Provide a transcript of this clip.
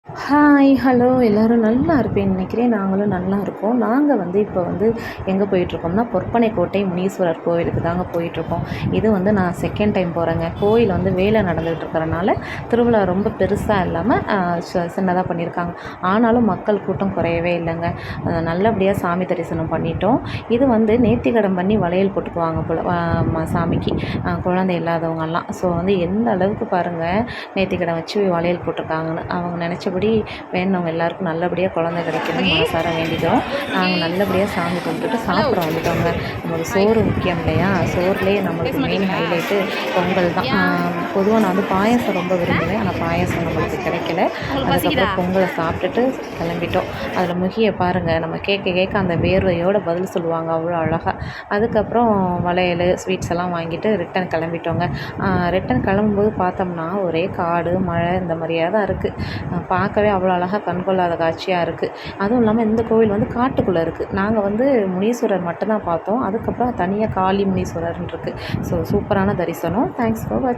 Hi! Hello! எல்லோரும் நல்லா இருப்பீங்கன்னு நினைக்கிறேன். நாங்களும் நல்லா இருக்கோம். நாங்க இப்போ எங்கே போயிட்டுருக்கோம்னா, பொற்பனை கோட்டை முனீஸ்வரர் கோவிலுக்கு தாங்க போயிட்டுருக்கோம். இது நான் செகண்ட் டைம் போகிறேங்க. கோயில் வேலை நடந்துகிட்டு இருக்கிறனால, திருவிழா ரொம்ப பெருசா இல்லாம சின்னதா பண்ணியிருக்காங்க. ஆனாலும் மக்கள் கூட்டம் குறையவே இல்லைங்க. நல்லபடியா சாமி தரிசனம் பண்ணிட்டோம். இது நேர்த்திக்கடன் பண்ணி வளையல் போட்டுக்குவாங்க போல சாமிக்கு, குழந்தை இல்லாதவங்கலாம். ஸோ எந்த அளவுக்கு பாருங்கள், நேர்த்திக்கடன் வச்சு வளையல் போட்டிருக்காங்கன்னு. அவங்க நினச்சபடி வேணுனவங்க எல்லாருக்கும் நல்லபடியாக குழந்தை கிடைக்கணும்னு மனசார வேண்டிக்கிறோம். நாங்கள் நல்லபடியாக சாமி கும்பிட்டுட்டு சாப்பிட வந்துட்டோங்க. நம்மளுக்கு சோறு முக்கியம் இல்லையா? சோறுலேயே நம்மளுக்கு மெயின் ஹைலைட்டு பொங்கல் தான். பொதுவாக நான் பாயாசம் ரொம்ப விரும்புவேன். ஆனால் பாயாசம் நம்மளுக்கு கிடைக்கல. அதுக்கப்புறம் பொங்கலை சாப்பிட்டுட்டு கிளம்பிட்டோம். அதில் முகியை பாருங்கள், நம்ம கேட்க கேட்க அந்த வேர்வையோடு பதில் சொல்லுவாங்க, அவ்வளோ அழகாக. அதுக்கப்புறம் வளையல் ஸ்வீட்ஸ் எல்லாம் வாங்கிட்டு ரிட்டன் கிளம்பிட்டோங்க. ரிட்டன் கிளம்பும்போது பார்த்தோம்னா ஒரே காடு மழை இந்த மாதிரியாக தான் இருக்குது. பார்க்கவே அவ்வளோ அழகாக கண்கொள்ளாத காட்சியாக இருக்குது. அதுவும் இல்லாமல் இந்த கோவில் காட்டுக்குள்ளே இருக்குது. நாங்கள் முனீஸ்வரர் மட்டும்தான் பார்த்தோம். அதுக்கப்புறம் தனியாக காளி முனீஸ்வரர்னு இருக்குது. ஸோ சூப்பரான தரிசனம். தேங்க்ஸ் ஃபார் வாட்சிங்.